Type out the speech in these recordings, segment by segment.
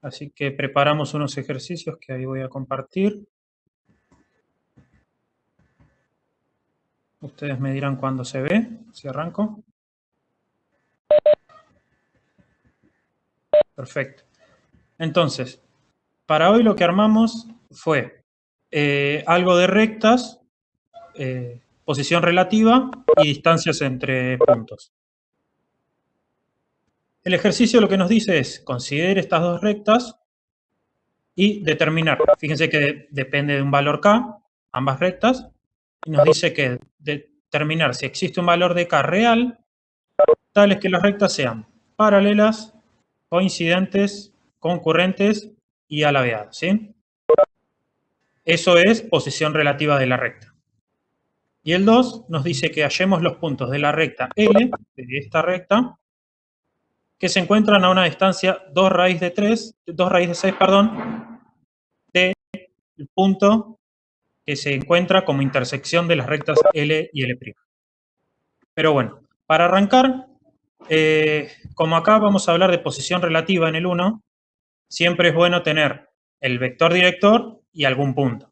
Así que preparamos unos ejercicios que ahí voy a compartir. Ustedes me dirán cuándo se ve, si arranco. Perfecto. Entonces, para hoy lo que armamos fue algo de rectas, posición relativa y distancias entre puntos. El ejercicio lo que nos dice es considere estas dos rectas y determinar. Fíjense que depende de un valor k, ambas rectas, y nos dice que determinar si existe un valor de k real, tal es que las rectas sean paralelas, coincidentes, concurrentes y alabeadas, ¿sí? Eso es posición relativa de la recta. Y el 2 nos dice que hallemos los puntos de la recta L, de esta recta, que se encuentran a una distancia 2 raíz de 6, del punto que se encuentra como intersección de las rectas L y L'. Pero bueno, para arrancar, como acá vamos a hablar de posición relativa en el 1, siempre es bueno tener el vector director y algún punto.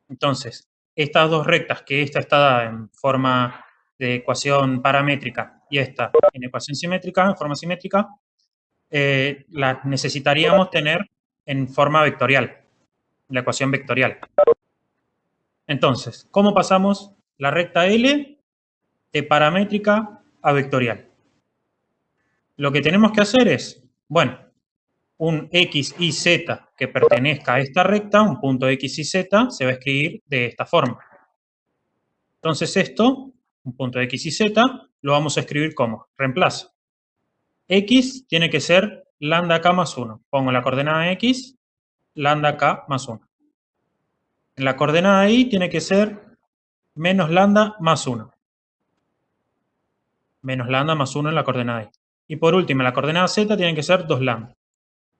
Entonces, estas dos rectas, que esta está dada en forma de ecuación paramétrica y esta en ecuación simétrica, en forma simétrica, las necesitaríamos tener en forma vectorial, la ecuación vectorial. Entonces, ¿cómo pasamos la recta L de paramétrica a vectorial? Lo que tenemos que hacer es, bueno, un x y z que pertenezca a esta recta, un punto x y z, se va a escribir de esta forma. Entonces esto, un punto x y z, lo vamos a escribir como reemplazo. X tiene que ser lambda k más 1. Pongo la coordenada x, lambda k más 1. En la coordenada y tiene que ser menos lambda más 1. Menos lambda más 1 en la coordenada y. Y por último, en la coordenada z tiene que ser 2 lambda.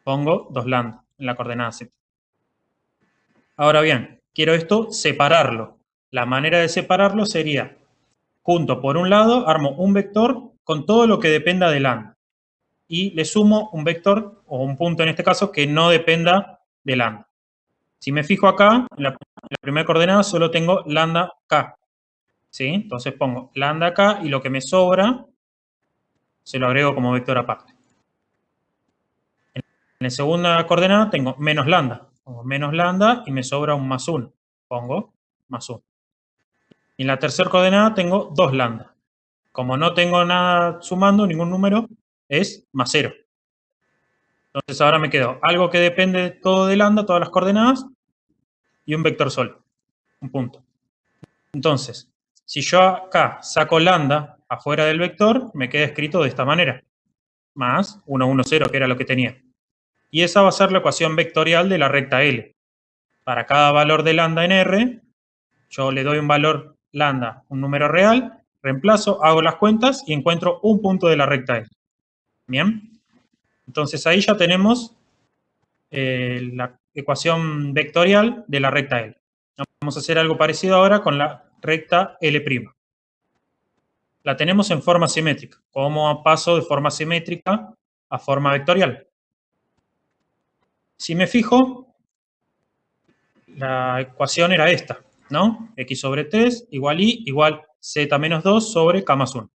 Pongo 2 lambda en la coordenada z. Ahora bien, quiero esto separarlo. La manera de separarlo sería, junto por un lado, armo un vector con todo lo que dependa de lambda. Y le sumo un vector, o un punto en este caso, que no dependa de lambda. Si me fijo acá, en la primera coordenada solo tengo lambda k. ¿Sí? Entonces pongo lambda k y lo que me sobra se lo agrego como vector aparte. En la segunda coordenada tengo menos lambda. Pongo menos lambda y me sobra un más 1. Pongo más 1. Y en la tercera coordenada tengo 2 lambda. Como no tengo nada sumando, ningún número, es más 0. Entonces ahora me quedo algo que depende todo de lambda, todas las coordenadas, y un vector solo, un punto. Entonces, si yo acá saco lambda afuera del vector, me queda escrito de esta manera. Más 1, 1, 0, que era lo que tenía. Y esa va a ser la ecuación vectorial de la recta L. Para cada valor de lambda en R, yo le doy un valor lambda, un número real, reemplazo, hago las cuentas y encuentro un punto de la recta L. ¿Bien? Entonces ahí ya tenemos la ecuación vectorial de la recta L. Vamos a hacer algo parecido ahora con la recta L'. La tenemos en forma simétrica. ¿Cómo paso de forma simétrica a forma vectorial? Si me fijo, la ecuación era esta, ¿no? X sobre 3 igual y igual z menos 2 sobre k más 1.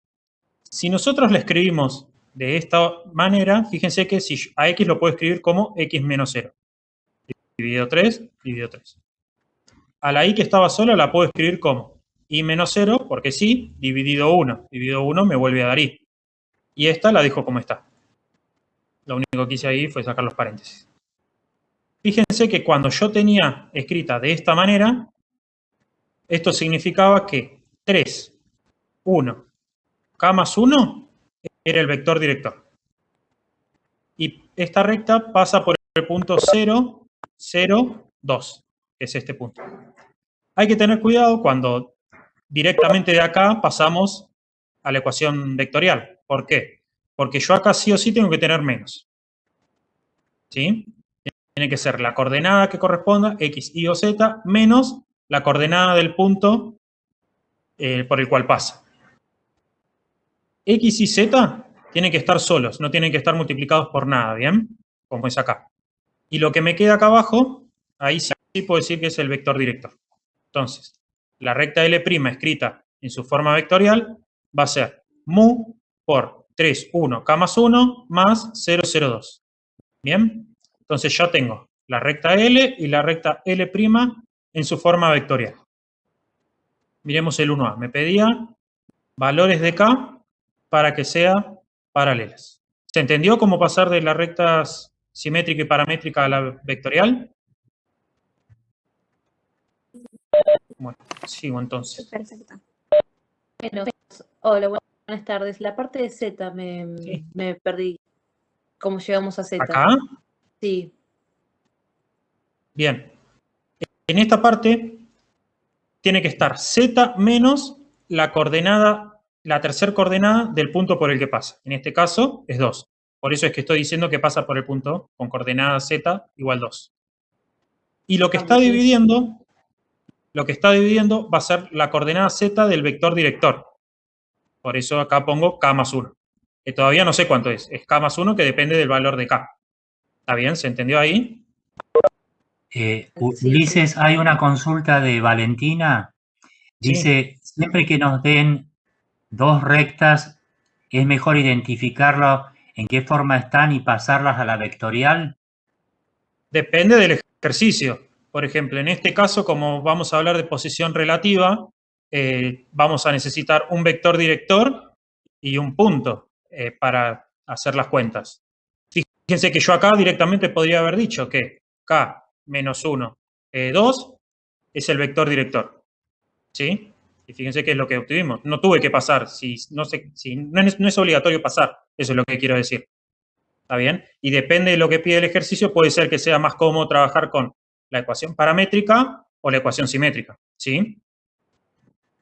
Si nosotros la escribimos de esta manera, fíjense que si a x lo puedo escribir como x menos 0. Dividido 3, dividido 3. A la y que estaba sola la puedo escribir como y menos 0, porque sí, dividido 1. Dividido 1 me vuelve a dar y. Y esta la dejo como está. Lo único que hice ahí fue sacar los paréntesis. Fíjense que cuando yo tenía escrita de esta manera, esto significaba que 3, 1, k más 1 era el vector director. Y esta recta pasa por el punto 0, 0, 2, que es este punto. Hay que tener cuidado cuando directamente de acá pasamos a la ecuación vectorial. ¿Por qué? Porque yo acá sí o sí tengo que tener menos. ¿Sí? Tiene que ser la coordenada que corresponda, x, y o z, menos la coordenada del punto por el cual pasa. X y z tienen que estar solos, no tienen que estar multiplicados por nada, ¿bien? Como es acá. Y lo que me queda acá abajo, ahí sí puedo decir que es el vector director. Entonces, la recta L' escrita en su forma vectorial va a ser mu por 3, 1, K más 1 más 0, 0, 2. ¿Bien? Entonces ya tengo la recta L y la recta L' en su forma vectorial. Miremos el 1A. Me pedía valores de K para que sean paralelas. ¿Se entendió cómo pasar de las rectas simétrica y paramétrica a la vectorial? Bueno, sigo entonces. Perfecto. Bueno, hola, buenas tardes. La parte de Z Sí. me perdí. ¿Cómo llegamos a Z? ¿Acá? Sí. Bien. En esta parte tiene que estar Z menos la coordenada, la tercera coordenada del punto por el que pasa. En este caso es 2. Por eso es que estoy diciendo que pasa por el punto con coordenada Z igual 2. Y lo que está dividiendo va a ser la coordenada Z del vector director. Por eso acá pongo K más 1. Que todavía no sé cuánto es. Es K más 1 que depende del valor de K. ¿Está bien? ¿Se entendió ahí? Ulises, hay una consulta de Valentina. Dice, Sí. siempre que nos den dos rectas, ¿es mejor identificarlo en qué forma están y pasarlas a la vectorial? Depende del ejercicio. Por ejemplo, en este caso, como vamos a hablar de posición relativa, vamos a necesitar un vector director y un punto para hacer las cuentas. Fíjense que yo acá directamente podría haber dicho que K menos 1, 2 es el vector director. ¿Sí? Y fíjense qué es lo que obtuvimos. No tuve que pasar, no es obligatorio pasar, eso es lo que quiero decir. ¿Está bien? Y depende de lo que pide el ejercicio, puede ser que sea más cómodo trabajar con la ecuación paramétrica o la ecuación simétrica. ¿Sí?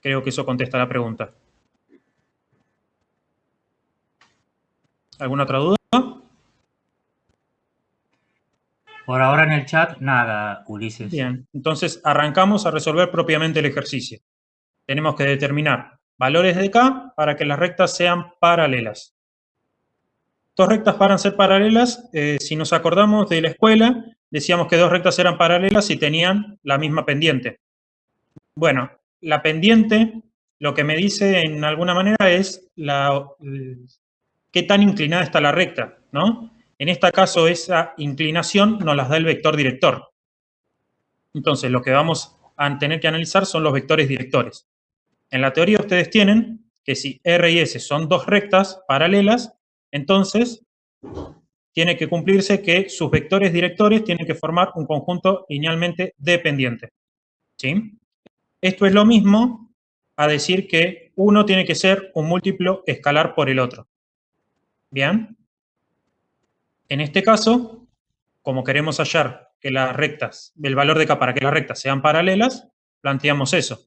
Creo que eso contesta la pregunta. ¿Alguna otra duda? Por ahora en el chat, nada, Ulises. Bien, entonces arrancamos a resolver propiamente el ejercicio. Tenemos que determinar valores de K para que las rectas sean paralelas. Dos rectas para ser paralelas, si nos acordamos de la escuela, decíamos que dos rectas eran paralelas si tenían la misma pendiente. Bueno, la pendiente lo que me dice en alguna manera es qué tan inclinada está la recta, ¿no? En este caso, esa inclinación nos las da el vector director. Entonces, lo que vamos a tener que analizar son los vectores directores. En la teoría ustedes tienen que si R y S son dos rectas paralelas, entonces tiene que cumplirse que sus vectores directores tienen que formar un conjunto linealmente dependiente. ¿Sí? Esto es lo mismo a decir que uno tiene que ser un múltiplo escalar por el otro. ¿Bien? En este caso, como queremos hallar que las rectas, el valor de K para que las rectas sean paralelas, planteamos eso.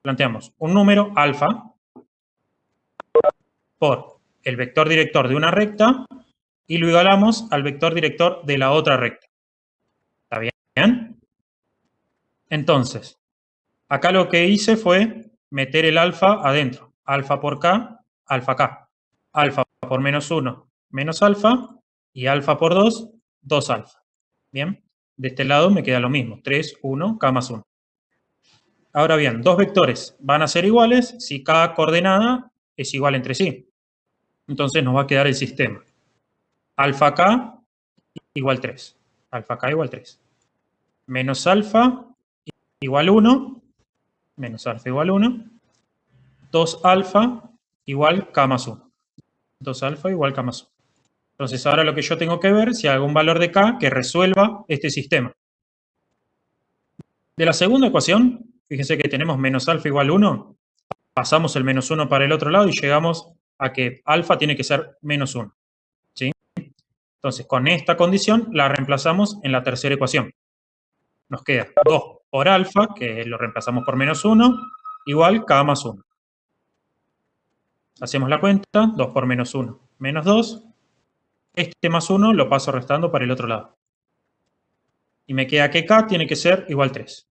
Planteamos un número alfa por el vector director de una recta y lo igualamos al vector director de la otra recta. ¿Está bien? Entonces, acá lo que hice fue meter el alfa adentro. Alfa por K, alfa K. Alfa por menos 1, menos alfa. Y alfa por 2, 2 alfa. Bien, de este lado me queda lo mismo. 3, 1, K más 1. Ahora bien, dos vectores van a ser iguales si cada coordenada es igual entre sí. Entonces nos va a quedar el sistema. Alfa K igual 3. Alfa K igual 3. Menos alfa igual 1. Menos alfa igual 1. 2 alfa igual K más 1. 2 alfa igual K más 1. Entonces ahora lo que yo tengo que ver es si hay algún valor de K que resuelva este sistema. De la segunda ecuación, fíjense que tenemos menos alfa igual 1. Pasamos el menos 1 para el otro lado y llegamos a que alfa tiene que ser menos 1. ¿Sí? Entonces, con esta condición la reemplazamos en la tercera ecuación. Nos queda 2 por alfa, que lo reemplazamos por menos 1, igual K más 1. Hacemos la cuenta, 2 por menos 1, menos 2. Este más 1 lo paso restando para el otro lado. Y me queda que K tiene que ser igual 3.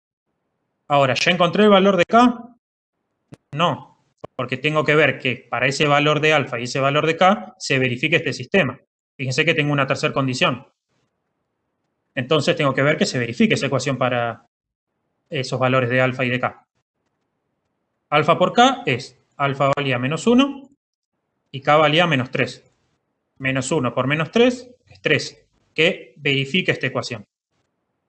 Ahora, ¿ya encontré el valor de K? No, porque tengo que ver que para ese valor de alfa y ese valor de K se verifique este sistema. Fíjense que tengo una tercera condición. Entonces tengo que ver que se verifique esa ecuación para esos valores de alfa y de k. Alfa por k es alfa valía menos 1 y k valía menos 3. Menos 1 por menos 3 es 3, que verifica esta ecuación.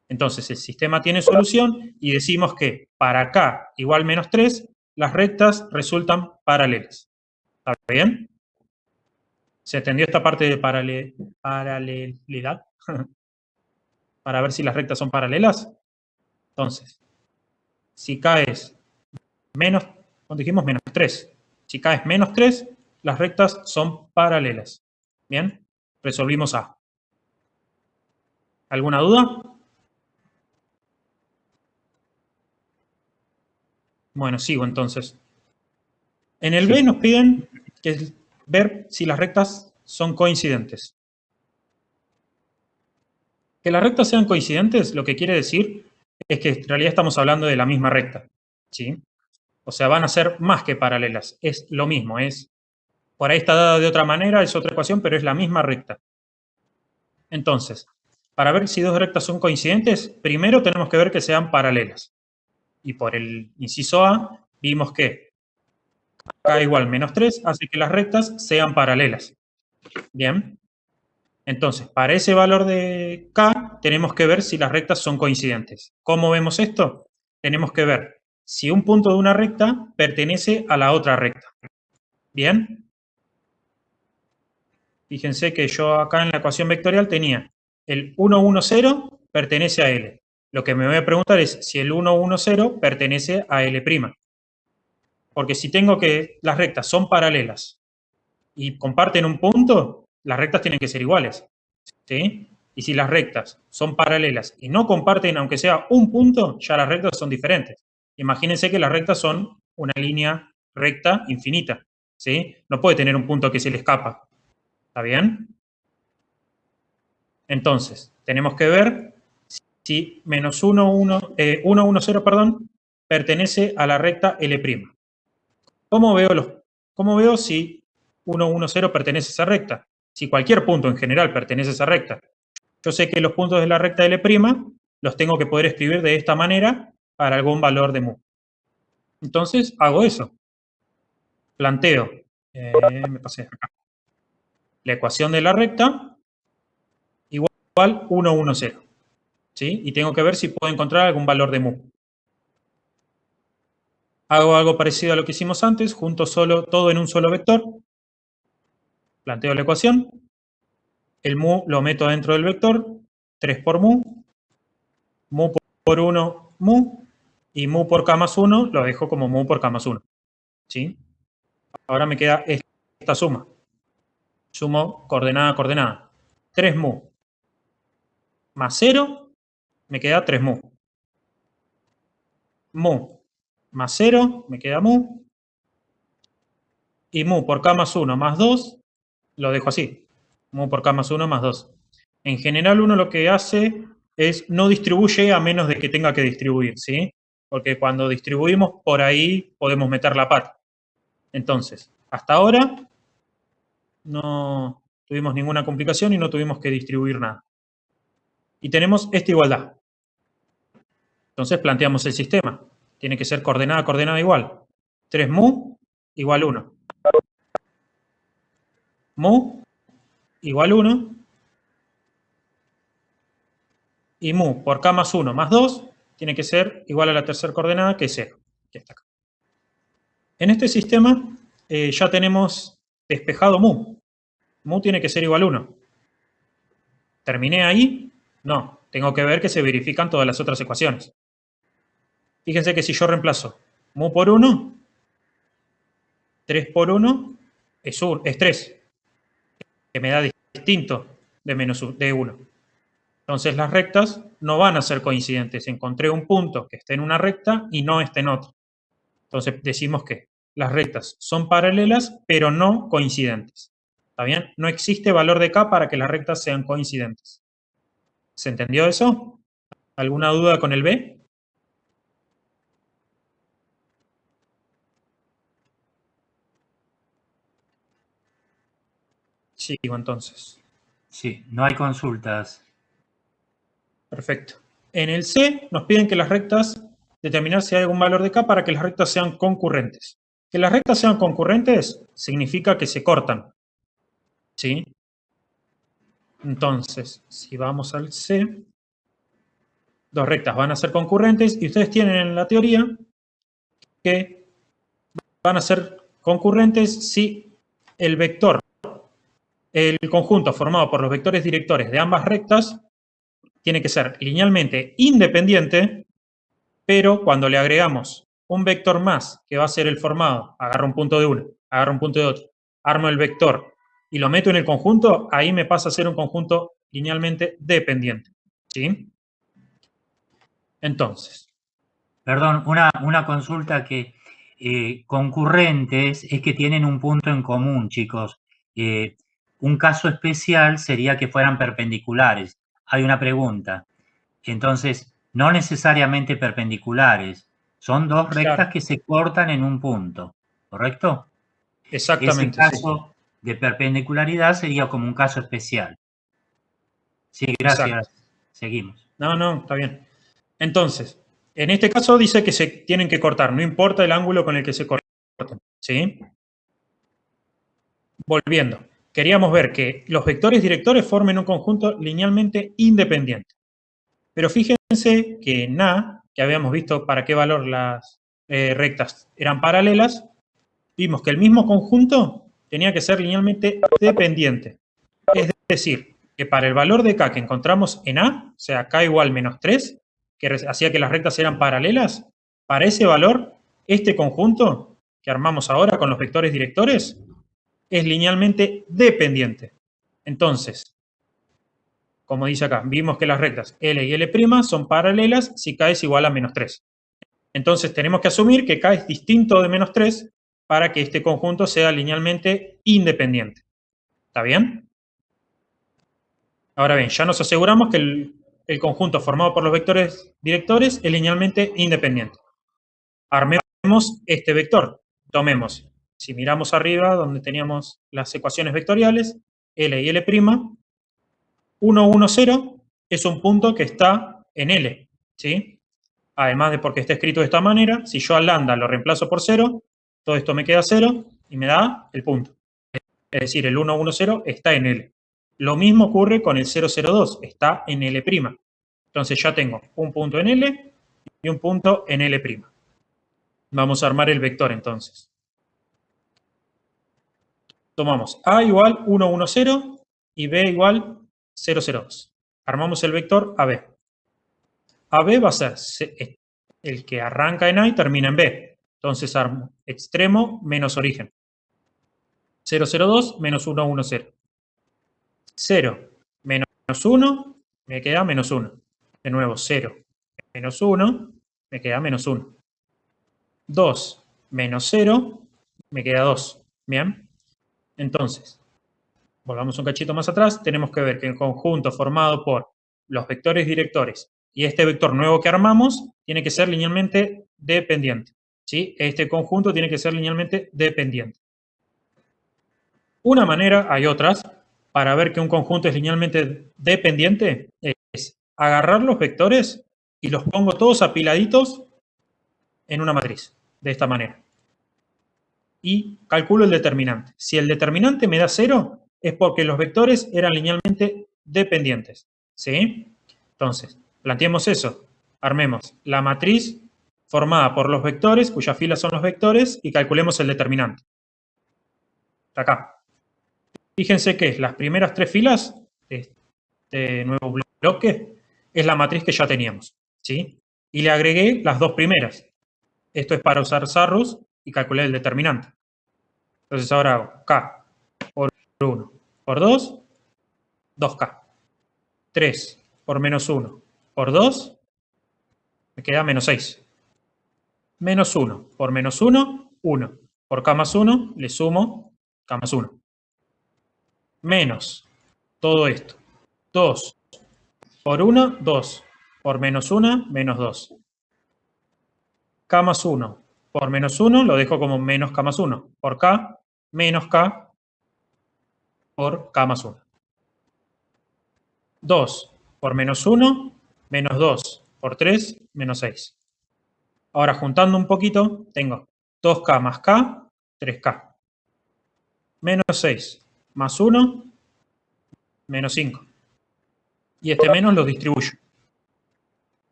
Entonces el sistema tiene solución y decimos que para k igual menos 3, las rectas resultan paralelas. ¿Está bien? ¿Se entendió esta parte de paralelidad? Para ver si las rectas son paralelas. Entonces, si k es menos, cuando dijimos menos 3, si k es menos 3, las rectas son paralelas. ¿Bien? Resolvimos A. ¿Alguna duda? Bueno, sigo entonces. En el Sí. B nos piden que ver si las rectas son coincidentes. Que las rectas sean coincidentes, lo que quiere decir es que en realidad estamos hablando de la misma recta. ¿Sí? O sea, van a ser más que paralelas. Es lo mismo. Por ahí está dada de otra manera, es otra ecuación, pero es la misma recta. Entonces, para ver si dos rectas son coincidentes, primero tenemos que ver que sean paralelas. Y por el inciso A, vimos que k igual menos 3 hace que las rectas sean paralelas. Bien. Entonces, para ese valor de k, tenemos que ver si las rectas son coincidentes. ¿Cómo vemos esto? Tenemos que ver si un punto de una recta pertenece a la otra recta. ¿Bien? Fíjense que yo acá en la ecuación vectorial tenía el 1, 1, 0 pertenece a L. Lo que me voy a preguntar es si el 1, 1, 0 pertenece a L'. Porque si tengo que las rectas son paralelas y comparten un punto, las rectas tienen que ser iguales. ¿Sí? Y si las rectas son paralelas y no comparten, aunque sea un punto, ya las rectas son diferentes. Imagínense que las rectas son una línea recta infinita. ¿Sí? No puede tener un punto que se le escapa. ¿Está bien? Entonces, tenemos que ver si menos 1, 1, 1, 0, perdón, pertenece a la recta L'. ¿Cómo veo si 1, 1, 0 pertenece a esa recta? Si cualquier punto en general pertenece a esa recta. Yo sé que los puntos de la recta L' los tengo que poder escribir de esta manera para algún valor de mu. Entonces, hago eso. Planteo, me pasé acá, la ecuación de la recta igual 1, 1, 0. ¿Sí? Y tengo que ver si puedo encontrar algún valor de mu. Hago algo parecido a lo que hicimos antes, junto todo en un solo vector. Planteo la ecuación. El mu lo meto dentro del vector. 3 por mu. Mu por 1, mu. Y mu por k más 1 lo dejo como mu por k más 1. ¿Sí? Ahora me queda esta suma. Sumo coordenada a coordenada. 3 mu más 0 me queda 3 mu. Mu más 0 me queda mu. Y mu por k más 1 más 2 lo dejo así. Mu por k más 1 más 2. En general uno lo que hace es no distribuye a menos de que tenga que distribuir, ¿sí? Porque cuando distribuimos por ahí podemos meter la pata. Entonces, hasta ahora no tuvimos ninguna complicación y no tuvimos que distribuir nada. Y tenemos esta igualdad. Entonces planteamos el sistema. Tiene que ser coordenada, coordenada igual. 3 mu igual 1. Mu igual 1. Y mu por k más 1 más 2 tiene que ser igual a la tercera coordenada, que es 0. Que está acá. En este sistema ya tenemos despejado mu. Mu tiene que ser igual a 1. ¿Terminé ahí? No. Tengo que ver que se verifican todas las otras ecuaciones. Fíjense que si yo reemplazo mu por 1, 3 por 1 es 3, que me da distinto de 1. Entonces las rectas no van a ser coincidentes. Encontré un punto que esté en una recta y no esté en otra. Entonces decimos que las rectas son paralelas, pero no coincidentes. ¿Está bien? No existe valor de k para que las rectas sean coincidentes. ¿Se entendió eso? ¿Alguna duda con el B? Sigo entonces. Sí, no hay consultas. Perfecto. En el C nos piden que las rectas, determinar si hay algún valor de K para que las rectas sean concurrentes. Que las rectas sean concurrentes significa que se cortan. ¿Sí? Entonces, si vamos al C, dos rectas van a ser concurrentes y ustedes tienen en la teoría que van a ser concurrentes si el vector, el conjunto formado por los vectores directores de ambas rectas tiene que ser linealmente independiente, pero cuando le agregamos un vector más, que va a ser el formado, agarro un punto de uno, agarro un punto de otro, armo el vector y lo meto en el conjunto, ahí me pasa a ser un conjunto linealmente dependiente. ¿Sí? Entonces. Perdón, una consulta que concurrentes es que tienen un punto en común, chicos. Un caso especial sería que fueran perpendiculares. Hay una pregunta. Entonces, no necesariamente perpendiculares. Son dos rectas Claro. que se cortan en un punto, ¿correcto? Exactamente. Ese caso de perpendicularidad sería como un caso especial. Sí, gracias. Exacto. Seguimos. No, está bien. Entonces, en este caso dice que se tienen que cortar, no importa el ángulo con el que se corten. ¿Sí? Volviendo. Queríamos ver que los vectores directores formen un conjunto linealmente independiente. Pero fíjense que en A, que habíamos visto para qué valor las rectas eran paralelas, vimos que el mismo conjunto tenía que ser linealmente dependiente. Es decir, que para el valor de K que encontramos en A, o sea, K igual menos 3, que hacía que las rectas eran paralelas, para ese valor, este conjunto que armamos ahora con los vectores directores es linealmente dependiente. Entonces, como dice acá, vimos que las rectas L y L' son paralelas si K es igual a menos 3. Entonces tenemos que asumir que K es distinto de menos 3 para que este conjunto sea linealmente independiente. ¿Está bien? Ahora bien, ya nos aseguramos que el conjunto formado por los vectores directores es linealmente independiente. Armemos este vector. Tomemos, si miramos arriba donde teníamos las ecuaciones vectoriales, L y L', 1, 1, 0 es un punto que está en L, ¿sí? Además de porque está escrito de esta manera, si yo al lambda lo reemplazo por 0, todo esto me queda 0 y me da el punto. Es decir, el 1, 1, 0 está en L. Lo mismo ocurre con el 0, 0, 2, está en L'. Entonces ya tengo un punto en L y un punto en L'. Vamos a armar el vector entonces. Tomamos A igual 1, 1, 0 y B igual 0, 0, 2. Armamos el vector AB. AB va a ser el que arranca en A y termina en B. Entonces armo extremo menos origen. 0, 0, 2 menos 1, 1, 0. 0 menos 1 me queda menos 1. De nuevo, 0 menos 1 me queda menos 1. 2 menos 0 me queda 2. ¿Bien? Entonces, volvamos un cachito más atrás, tenemos que ver que el conjunto formado por los vectores directores y este vector nuevo que armamos tiene que ser linealmente dependiente. ¿Sí? Este conjunto tiene que ser linealmente dependiente. Una manera, hay otras, para ver que un conjunto es linealmente dependiente, es agarrar los vectores y los pongo todos apiladitos en una matriz, de esta manera. Y calculo el determinante. Si el determinante me da 0, es porque los vectores eran linealmente dependientes. ¿Sí? Entonces, planteemos eso. Armemos la matriz formada por los vectores, cuyas filas son los vectores, y calculemos el determinante. Acá. Fíjense que las primeras tres filas de este nuevo bloque es la matriz que ya teníamos. ¿Sí? Y le agregué las dos primeras. Esto es para usar Sarrus y calcular el determinante. Entonces ahora hago K por 1 por 2, 2K. 3 por menos 1 por 2, me queda menos 6. Menos 1 por menos 1, 1. Por K más 1, le sumo K más 1. Menos todo esto. 2 por 1, 2. Por menos 1, menos 2. K más 1 por menos 1 lo dejo como menos K más 1. Por K, menos K por K más 1. 2 por menos 1, menos 2 por 3, menos 6. Ahora, juntando un poquito, tengo 2K más K, 3K. Menos 6 más 1, menos 5. Y este menos lo distribuyo.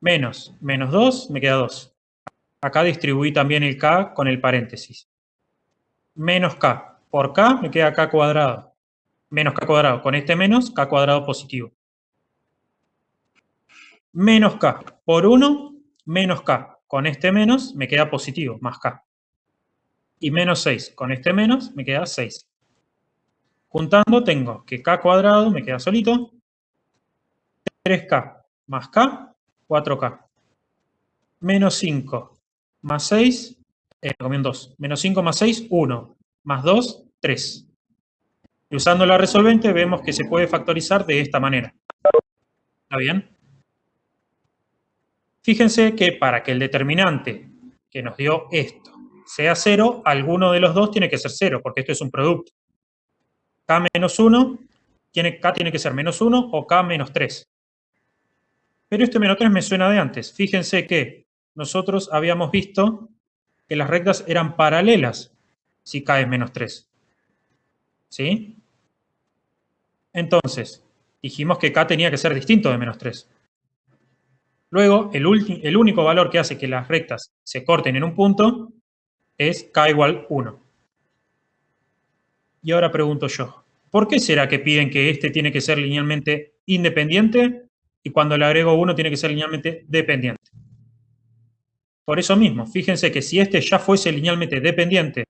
Menos 2, me queda 2. Acá distribuí también el K con el paréntesis. Menos K por K me queda K cuadrado. Menos K cuadrado. Con este menos, K cuadrado positivo. Menos K por 1, menos K. Con este menos me queda positivo, más K. Y menos 6. Con este menos me queda 6. Juntando tengo que K cuadrado me queda solito. 3K más K, 4K. Menos 5 más 6, comí un 2. Menos 5 más 6, 1. Más 2, 3. Y usando la resolvente vemos que se puede factorizar de esta manera. ¿Está bien? Fíjense que para que el determinante que nos dio esto sea 0, alguno de los dos tiene que ser 0, porque esto es un producto. K menos 1, K tiene que ser menos 1 o K menos 3. Pero este menos 3 me suena de antes. Fíjense que nosotros habíamos visto que las rectas eran paralelas si K es menos 3. ¿Sí? Entonces, dijimos que K tenía que ser distinto de menos 3. Luego, el único valor que hace que las rectas se corten en un punto es K igual 1. Y ahora pregunto yo, ¿por qué será que piden que este tiene que ser linealmente independiente y cuando le agrego 1 tiene que ser linealmente dependiente? Por eso mismo, fíjense que si este ya fuese linealmente dependiente,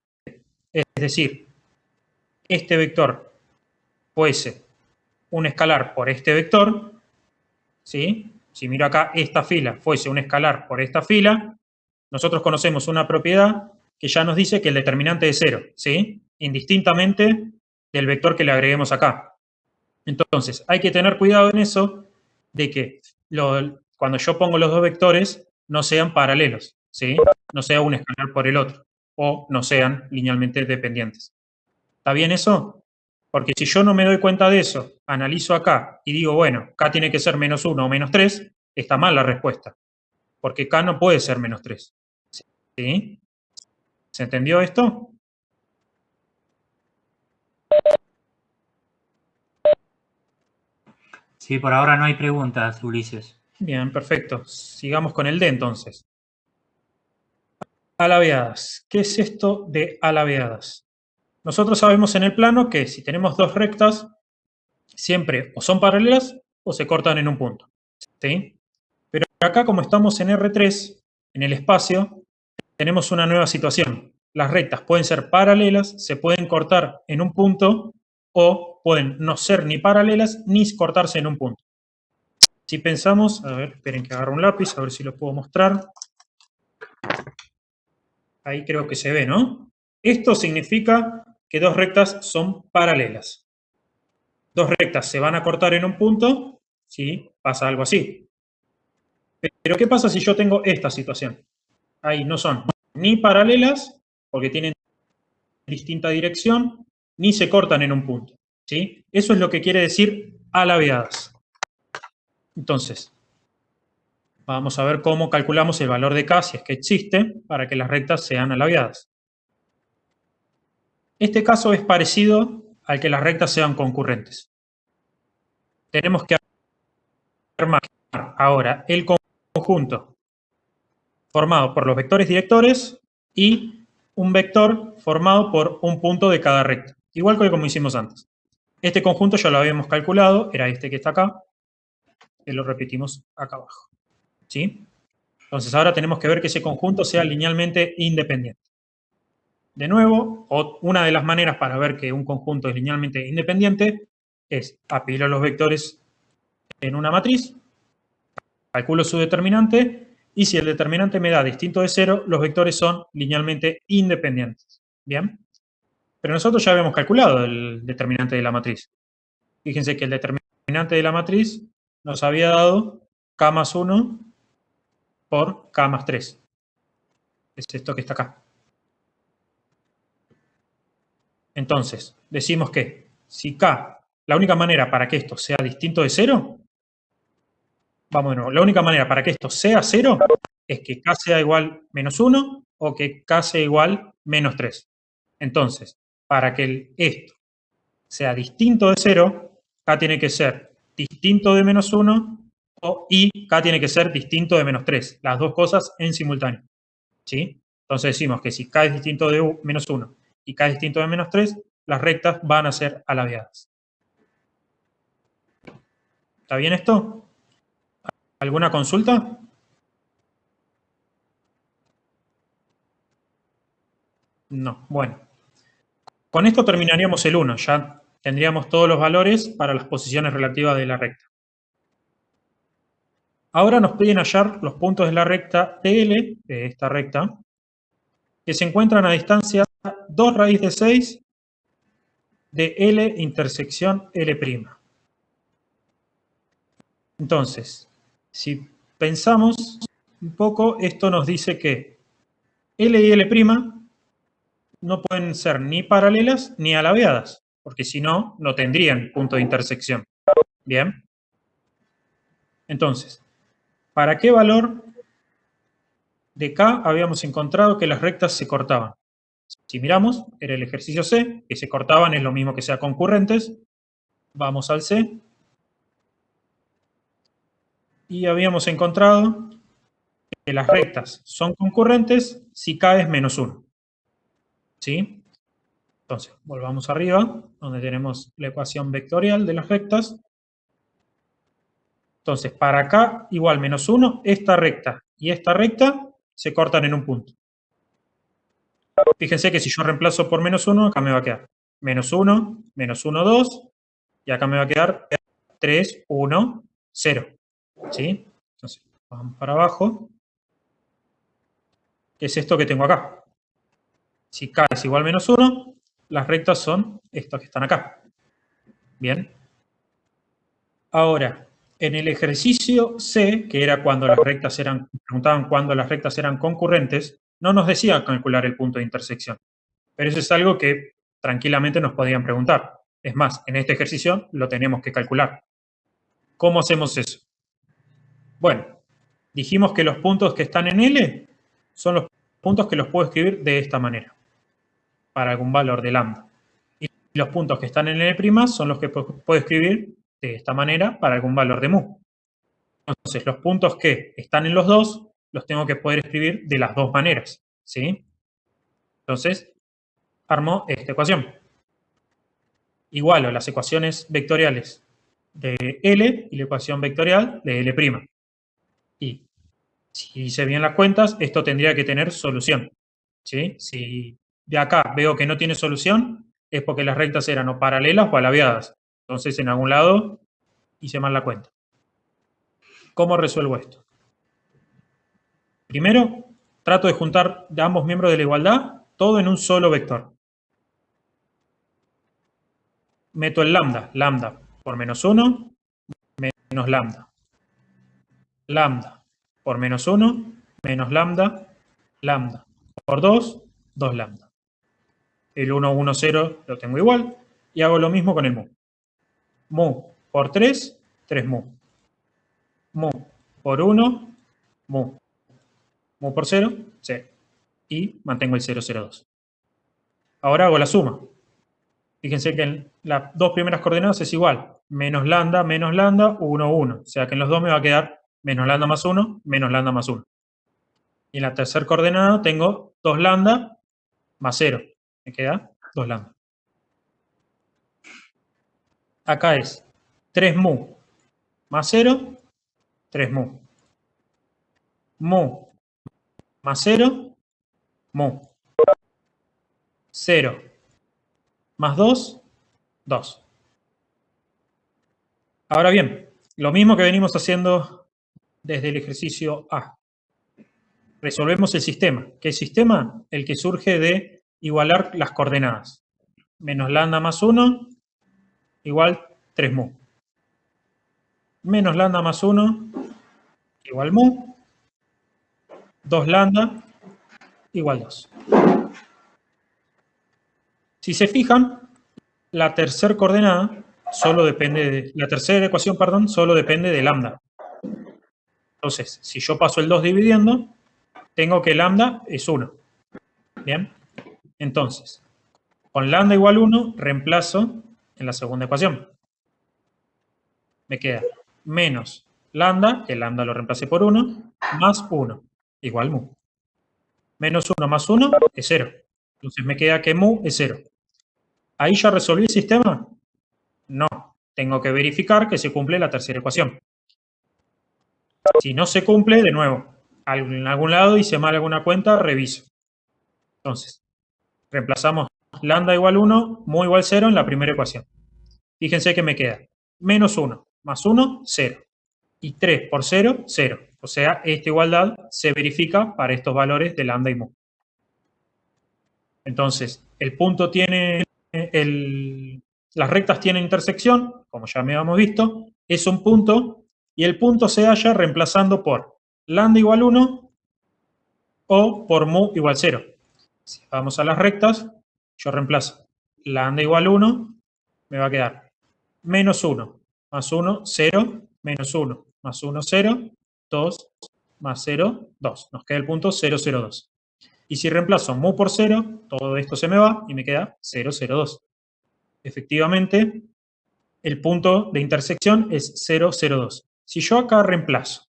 es decir, este vector fuese un escalar por este vector, ¿sí? Si miro acá, esta fila fuese un escalar por esta fila, nosotros conocemos una propiedad que ya nos dice que el determinante es 0, ¿sí? Indistintamente del vector que le agreguemos acá. Entonces, hay que tener cuidado en eso de que cuando yo pongo los dos vectores no sean paralelos, ¿sí? No sea un escalar por el otro o no sean linealmente dependientes. ¿Está bien eso? Porque si yo no me doy cuenta de eso, analizo acá y digo, bueno, K tiene que ser menos 1 o menos 3, está mal la respuesta. Porque K no puede ser menos 3. ¿Sí? ¿Se entendió esto? Sí, por ahora no hay preguntas, Ulises. Bien, perfecto. Sigamos con el D entonces. Alabeadas. ¿Qué es esto de alabeadas? Nosotros sabemos en el plano que si tenemos dos rectas, siempre o son paralelas o se cortan en un punto. ¿Sí? Pero acá, como estamos en R3, en el espacio, tenemos una nueva situación. Las rectas pueden ser paralelas, se pueden cortar en un punto o pueden no ser ni paralelas ni cortarse en un punto. Si pensamos, a ver, esperen que agarre un lápiz, a ver si lo puedo mostrar. Ahí creo que se ve, ¿no? Esto significa que dos rectas son paralelas. Dos rectas se van a cortar en un punto, ¿sí? Pasa algo así. Pero ¿qué pasa si yo tengo esta situación? Ahí no son ni paralelas, porque tienen distinta dirección, ni se cortan en un punto, ¿sí? Eso es lo que quiere decir alabeadas. Entonces, vamos a ver cómo calculamos el valor de K, si es que existe, para que las rectas sean alabeadas. Este caso es parecido al que las rectas sean concurrentes. Tenemos que armar ahora el conjunto formado por los vectores directores y un vector formado por un punto de cada recta, igual que como hicimos antes. Este conjunto ya lo habíamos calculado, era este que está acá, que lo repetimos acá abajo. ¿Sí? Entonces ahora tenemos que ver que ese conjunto sea linealmente independiente. De nuevo, una de las maneras para ver que un conjunto es linealmente independiente es apilar los vectores en una matriz, calculo su determinante, y si el determinante me da distinto de 0, los vectores son linealmente independientes. ¿Bien? Pero nosotros ya habíamos calculado el determinante de la matriz. Fíjense que el determinante de la matriz nos había dado K más 1 por K más 3. Es esto que está acá. Entonces, decimos que si K, la única manera para que esto sea distinto de 0 Vamos de nuevo. La única manera para que esto sea 0 es que k sea igual menos 1 o que k sea igual menos 3. Entonces, para que esto sea distinto de 0, k tiene que ser distinto de menos 1 y k tiene que ser distinto de menos 3. Las dos cosas en simultáneo. ¿Sí? Entonces decimos que si k es distinto de menos 1 y k es distinto de menos 3, las rectas van a ser alabeadas. ¿Está bien esto? ¿Alguna consulta? No. Bueno. Con esto terminaríamos el 1. Ya tendríamos todos los valores para las posiciones relativas de la recta. Ahora nos piden hallar los puntos de la recta TL, de esta recta, que se encuentran a distancia 2 raíz de 6 de L intersección L'. Entonces, si pensamos un poco, esto nos dice que L y L' no pueden ser ni paralelas ni alabeadas, porque si no, no tendrían punto de intersección. ¿Bien? Entonces, ¿para qué valor de K habíamos encontrado que las rectas se cortaban? Si miramos, era el ejercicio C, que se cortaban es lo mismo que sea concurrentes. Vamos al C. Y habíamos encontrado que las rectas son concurrentes si K es menos 1. ¿Sí? Entonces, volvamos arriba, donde tenemos la ecuación vectorial de las rectas. Entonces, para K igual menos 1, esta recta y esta recta se cortan en un punto. Fíjense que si yo reemplazo por menos 1, acá me va a quedar menos 1, menos 1, 2, y acá me va a quedar 3, 1, 0. ¿Sí? Entonces, vamos para abajo. ¿Qué es esto que tengo acá? Si K es igual a menos 1, las rectas son estas que están acá. Bien. Ahora, en el ejercicio C, que era cuando las rectas eran, preguntaban cuando las rectas eran concurrentes, no nos decía calcular el punto de intersección. Pero eso es algo que tranquilamente nos podían preguntar. Es más, en este ejercicio lo tenemos que calcular. ¿Cómo hacemos eso? Bueno, dijimos que los puntos que están en L son los puntos que los puedo escribir de esta manera, para algún valor de lambda. Y los puntos que están en L' son los que puedo escribir de esta manera para algún valor de mu. Entonces, los puntos que están en los dos los tengo que poder escribir de las dos maneras. ¿Sí? Entonces, armo esta ecuación. Igualo las ecuaciones vectoriales de L y la ecuación vectorial de L'. Y si hice bien las cuentas, esto tendría que tener solución. ¿Sí? Si de acá veo que no tiene solución, es porque las rectas eran o paralelas o alabeadas. Entonces, en algún lado hice mal la cuenta. ¿Cómo resuelvo esto? Primero, trato de juntar de ambos miembros de la igualdad todo en un solo vector. Meto el lambda. Lambda por menos 1, menos lambda. Lambda por menos 1, menos lambda. Lambda por 2, 2 lambda. El 1, 1, 0 lo tengo igual. Y hago lo mismo con el mu. Mu por 3, 3 mu. Mu por 1, mu. Mu por 0, 0. Y mantengo el 0, 0, 2. Ahora hago la suma. Fíjense que en las dos primeras coordenadas es igual. Menos lambda, 1, 1. O sea que en los dos me va a quedar menos lambda más 1, menos lambda más 1. Y en la tercera coordenada tengo 2 lambda más 0. Me queda 2 lambda. Acá es 3 mu más 0, 3 mu. Mu más 0, mu. 0 más 2, 2. Ahora bien, lo mismo que venimos haciendo desde el ejercicio A. Resolvemos el sistema. ¿Qué sistema? El que surge de igualar las coordenadas. Menos lambda más 1 igual 3 mu. Menos lambda más 1 igual mu. 2 lambda igual 2. Si se fijan, la tercera coordenada solo depende de, la tercera ecuación, perdón, solo depende de lambda. Entonces, si yo paso el 2 dividiendo, tengo que lambda es 1. ¿Bien? Entonces, con lambda igual 1, reemplazo en la segunda ecuación. Me queda menos lambda, que lambda lo reemplacé por 1, más 1, igual mu. Menos 1 más 1 es 0. Entonces me queda que mu es 0. ¿Ahí ya resolví el sistema? No. Tengo que verificar que se cumple la tercera ecuación. Si no se cumple, de nuevo, en algún lado hice mal alguna cuenta, reviso. Entonces, reemplazamos lambda igual 1, mu igual 0 en la primera ecuación. Fíjense que me queda menos 1 más 1, 0. Y 3 por 0, 0. O sea, esta igualdad se verifica para estos valores de lambda y mu. Entonces, el punto tiene, las rectas tienen intersección, como ya me habíamos visto, es un punto, y el punto se halla reemplazando por lambda igual 1 o por mu igual 0. Si vamos a las rectas, yo reemplazo lambda igual 1, me va a quedar menos 1 más 1, 0, menos 1 más 1, 0, 2 más 0, 2. Nos queda el punto 0, 0, 2. Y si reemplazo mu por 0, todo esto se me va y me queda 0, 0, 2. Efectivamente, el punto de intersección es 0, 0, 2. Si yo acá reemplazo,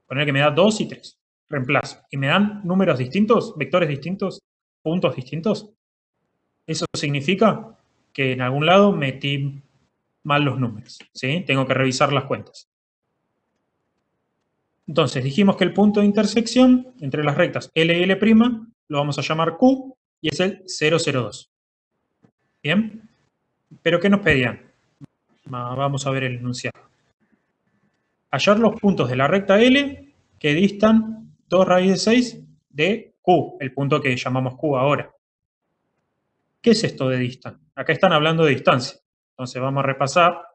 poner que me da 2 y 3, reemplazo, y me dan números distintos, vectores distintos, puntos distintos, eso significa que en algún lado metí mal los números, ¿sí? Tengo que revisar las cuentas. Entonces, dijimos que el punto de intersección entre las rectas L y L' lo vamos a llamar Q y es el 0, 0, 2. ¿Bien? ¿Pero qué nos pedían? Vamos a ver el enunciado. Hallar los puntos de la recta L que distan 2 raíz de 6 de Q, el punto que llamamos Q ahora. ¿Qué es esto de distan? Acá están hablando de distancia. Entonces vamos a repasar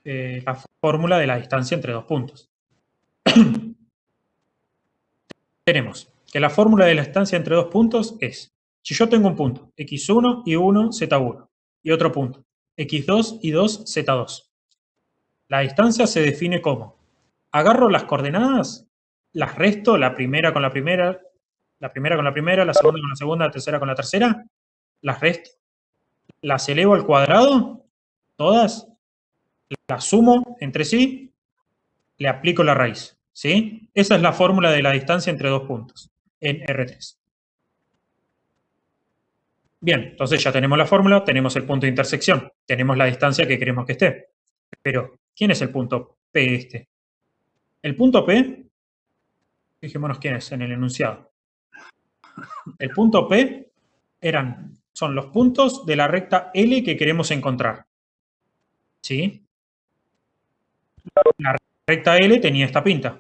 la fórmula de la distancia entre dos puntos. Tenemos que la fórmula de la distancia entre dos puntos es, si yo tengo un punto, x1 y 1, z1, y otro punto, x2 y 2, z2. La distancia se define como, agarro las coordenadas, las resto, la primera con la primera, la primera con la primera, la segunda con la segunda, la tercera con la tercera, las resto, las elevo al cuadrado, todas, las sumo entre sí, le aplico la raíz, ¿sí? Esa es la fórmula de la distancia entre dos puntos en R3. Bien, entonces ya tenemos la fórmula, tenemos el punto de intersección, tenemos la distancia que queremos que esté. Pero, ¿quién es el punto P este? El punto P, fijémonos quién es en el enunciado. El punto P son los puntos de la recta L que queremos encontrar. ¿Sí? La recta L tenía esta pinta.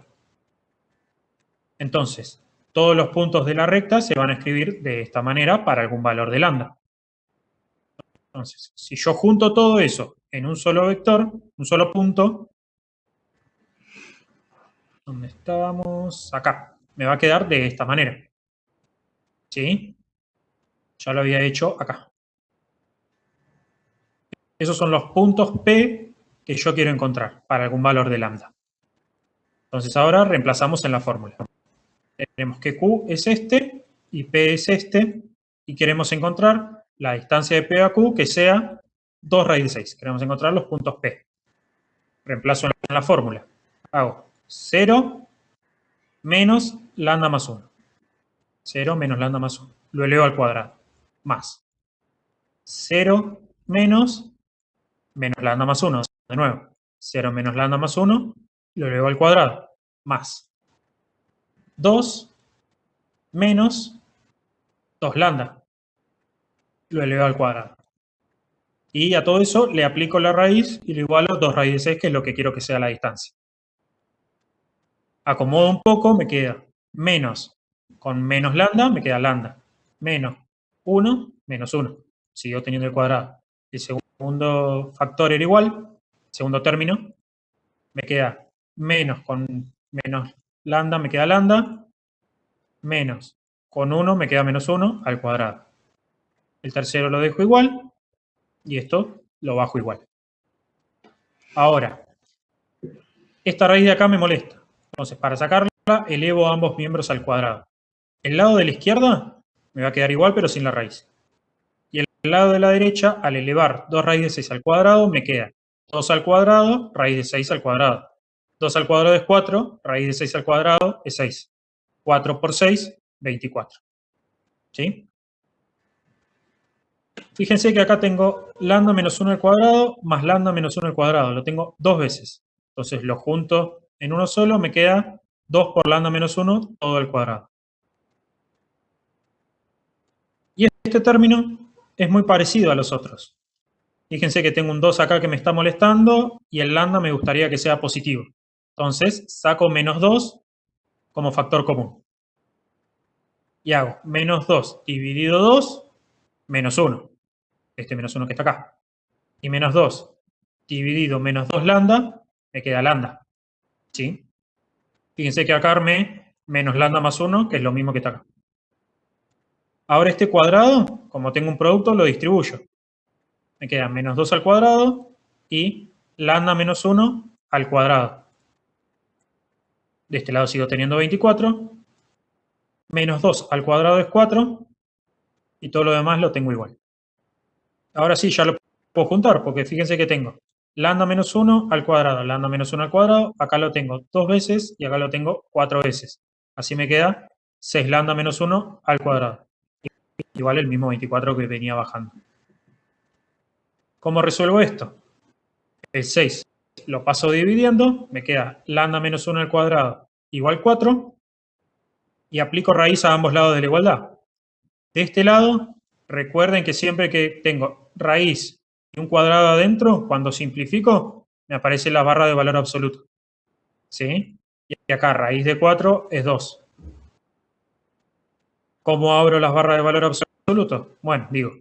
Entonces, todos los puntos de la recta se van a escribir de esta manera para algún valor de lambda. Entonces, si yo junto todo eso en un solo vector, un solo punto, ¿dónde estábamos? Acá. Me va a quedar de esta manera. ¿Sí? Ya lo había hecho acá. Esos son los puntos P que yo quiero encontrar para algún valor de lambda. Entonces ahora reemplazamos en la fórmula. Tenemos que Q es este y P es este y queremos encontrar la distancia de P a Q que sea 2 raíz de 6. Queremos encontrar los puntos P. Reemplazo en la fórmula. Hago 0 menos lambda más 1. 0 menos lambda más 1. Lo elevo al cuadrado. Más 0 menos lambda más 1. De nuevo, 0 menos lambda más 1, lo elevo al cuadrado. Más 2 menos 2 lambda. Lo elevo al cuadrado. Y a todo eso le aplico la raíz y lo igualo a 2 raíz de 6, que es lo que quiero que sea la distancia. Acomodo un poco, me queda menos. Con menos lambda, me queda lambda. Menos 1, menos 1. Sigo teniendo el cuadrado. El segundo factor era igual. Segundo término. Me queda menos con menos lambda, me queda lambda. Menos con 1, me queda menos 1 al cuadrado. El tercero lo dejo igual. Y esto lo bajo igual. Ahora, Esta raíz de acá me molesta. Entonces, para sacarla, elevo ambos miembros al cuadrado. El lado de la izquierda me va a quedar igual, pero sin la raíz. Y el lado de la derecha, al elevar 2 raíz de 6 al cuadrado, me queda 2 al cuadrado, raíz de 6 al cuadrado. 2 al cuadrado es 4, raíz de 6 al cuadrado es 6. 4 por 6, 24. ¿Sí? Fíjense que acá tengo lambda menos 1 al cuadrado más lambda menos 1 al cuadrado. Lo tengo 2 veces. Entonces lo junto en uno solo, me queda 2 por lambda menos 1 todo al cuadrado. Y este término es muy parecido a los otros. Fíjense que tengo un 2 acá que me está molestando y el lambda me gustaría que sea positivo. Entonces saco menos 2 como factor común. Y hago menos 2 dividido 2 menos 1. Este menos 1 que está acá. Y menos 2 dividido menos 2 lambda, me queda lambda. ¿Sí? Fíjense que acá armé menos lambda más 1, que es lo mismo que está acá. Ahora este cuadrado, como tengo un producto, lo distribuyo. Me queda menos 2 al cuadrado y lambda menos 1 al cuadrado. De este lado sigo teniendo 24. Menos 2 al cuadrado es 4. Y todo lo demás lo tengo igual. Ahora sí, ya lo puedo juntar, porque fíjense que tengo lambda menos 1 al cuadrado, lambda menos 1 al cuadrado. Acá lo tengo 2 veces y acá lo tengo 4 veces. Así me queda 6 lambda menos 1 al cuadrado. Igual el mismo 24 que venía bajando. ¿Cómo resuelvo esto? El 6 lo paso dividiendo, me queda lambda menos 1 al cuadrado igual 4, y aplico raíz a ambos lados de la igualdad. De este lado, recuerden que siempre que tengo raíz y un cuadrado adentro, cuando simplifico, me aparece la barra de valor absoluto. ¿Sí? Y acá raíz de 4 es 2. ¿Cómo abro las barras de valor absoluto? Bueno, digo,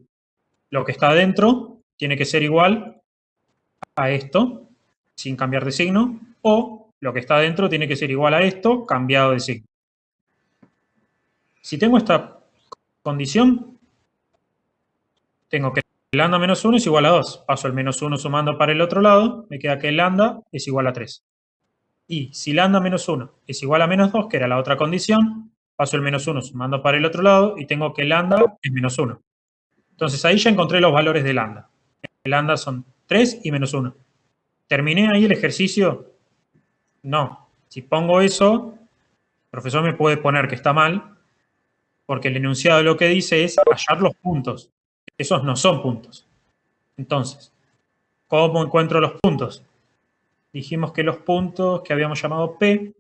lo que está adentro tiene que ser igual a esto, sin cambiar de signo, o lo que está adentro tiene que ser igual a esto, cambiado de signo. Si tengo esta condición, tengo que lambda menos 1 es igual a 2. Paso el menos 1 sumando para el otro lado, me queda que lambda es igual a 3. Y si lambda menos 1 es igual a menos 2, que era la otra condición, paso el menos 1 sumando para el otro lado y tengo que lambda es menos 1. Entonces ahí ya encontré los valores de lambda. El lambda son 3 y menos 1. ¿Terminé ahí el ejercicio? No. Si pongo eso, el profesor me puede poner que está mal, porque el enunciado lo que dice es hallar los puntos. Esos no son puntos. Entonces, ¿cómo encuentro los puntos? Dijimos que los puntos que habíamos llamado P,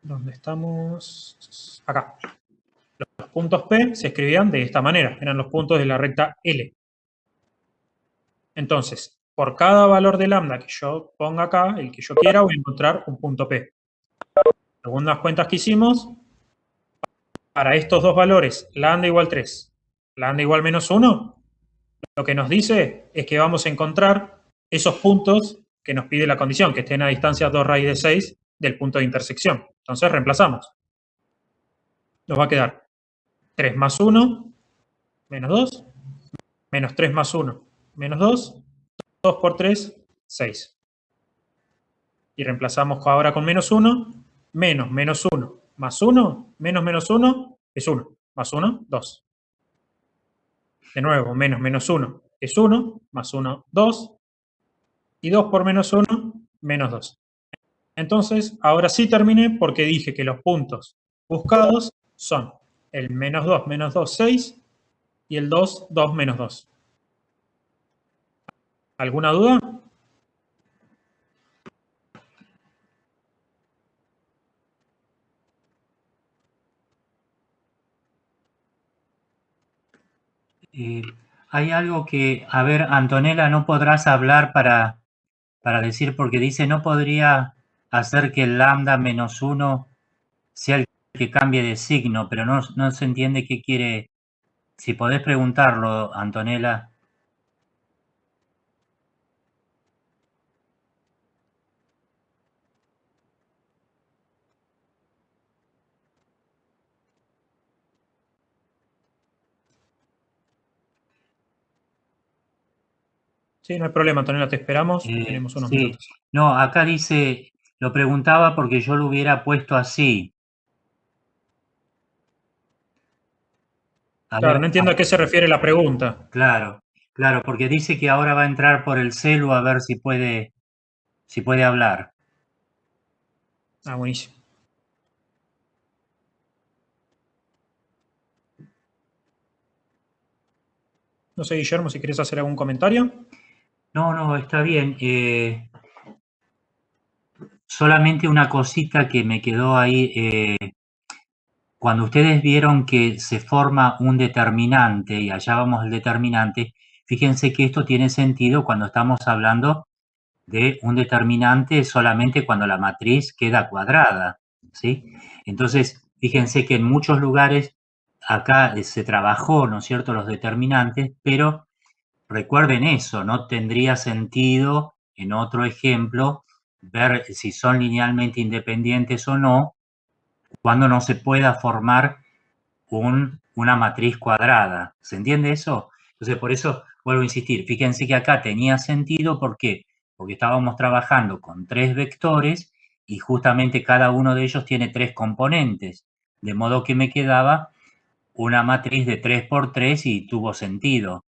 ¿dónde estamos? Acá. Los puntos P se escribían de esta manera, eran los puntos de la recta L. Entonces, por cada valor de lambda que yo ponga acá, el que yo quiera, voy a encontrar un punto P. Según las cuentas que hicimos, para estos dos valores, lambda igual 3, lambda igual menos 1, lo que nos dice es que vamos a encontrar esos puntos que nos pide la condición, que estén a distancia 2 raíz de 6 del punto de intersección. Entonces reemplazamos. Nos va a quedar 3 más 1, menos 2, menos 3 más 1, menos 2, 2 por 3, 6. Y reemplazamos ahora con menos 1, menos 1, más 1, menos 1 es 1, más 1, 2. De nuevo, menos 1 es 1, más 1, 2, y 2 por menos 1, menos 2. Entonces, ahora sí terminé porque dije que los puntos buscados son el menos 2, 6, y el 2, 2, menos 2. ¿Alguna duda? Hay algo que, a ver, Antonella, no podrás hablar para decir, porque dice, no podría hacer que el lambda menos 1 sea el que cambie de signo, pero no se entiende qué quiere. Si podés preguntarlo, Antonella. Sí, no hay problema, Antonella, te esperamos. Tenemos unos Sí, minutos. no, acá dice, Lo preguntaba porque yo lo hubiera puesto así. Claro, no entiendo a qué se refiere la pregunta. Claro, claro, porque dice que ahora va a entrar por el celu a ver si puede hablar. Ah, buenísimo. No sé, Guillermo, si querés hacer algún comentario. No, está bien. Solamente una cosita que me quedó ahí. Cuando ustedes vieron que se forma un determinante, y allá vamos el determinante, fíjense que esto tiene sentido cuando estamos hablando de un determinante solamente cuando la matriz queda cuadrada, ¿sí? Entonces, fíjense que en muchos lugares acá se trabajó, ¿no es cierto?, los determinantes, pero recuerden eso, no tendría sentido, en otro ejemplo, ver si son linealmente independientes o no, cuando no se pueda formar una matriz cuadrada. ¿Se entiende eso? Entonces, por eso vuelvo a insistir. Fíjense que acá tenía sentido, ¿por qué? Porque estábamos trabajando con 3 vectores y justamente cada uno de ellos tiene 3 componentes. De modo que me quedaba una matriz de 3 por 3 y tuvo sentido.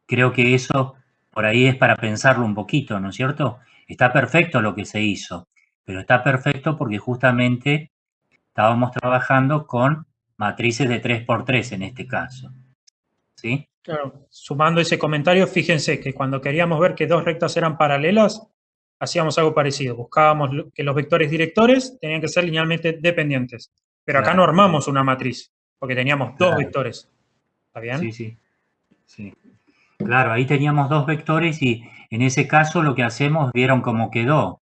Creo que eso por ahí es para pensarlo un poquito, ¿no es cierto? Está perfecto lo que se hizo, pero está perfecto porque justamente estábamos trabajando con matrices de 3 por 3 en este caso, ¿sí? Claro, sumando ese comentario, fíjense que cuando queríamos ver que dos rectas eran paralelas, hacíamos algo parecido. Buscábamos que los vectores directores tenían que ser linealmente dependientes. Pero acá Claro, no armamos una matriz, porque teníamos dos claro. vectores. ¿Está bien? Sí. Claro, ahí teníamos 2 vectores y en ese caso lo que hacemos, vieron cómo quedó.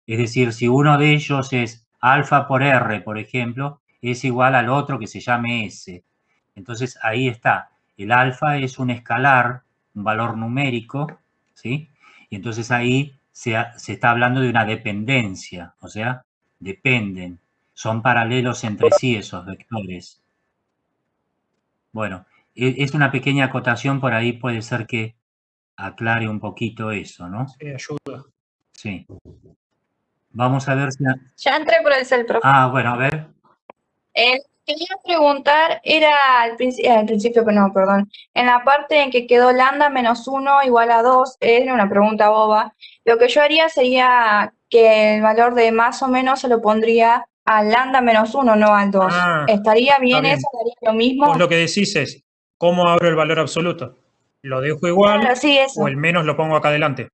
Es decir, si uno de ellos es alfa por r, por ejemplo, es igual al otro que se llame s. Entonces ahí está. El alfa es un escalar, un valor numérico, ¿sí? Y entonces ahí se está hablando de una dependencia, o sea, dependen. Son paralelos entre sí esos vectores. Bueno, es una pequeña acotación, por ahí puede ser que aclare un poquito eso, ¿no? Sí, ayuda. Sí. Vamos a ver si... Ya entré por el cel, profe. Bueno, a ver. Quería preguntar, era al principio, pero no, perdón. En la parte en que quedó lambda menos 1 igual a 2, era una pregunta boba. Lo que yo haría sería que el valor de más o menos se lo pondría al lambda menos 1, no al 2. Ah, ¿Estaría está bien bien. eso? ¿Daría lo mismo? Vos lo que decís es, ¿cómo abro el valor absoluto? ¿Lo dejo igual Claro, sí, eso. o el menos lo pongo acá adelante?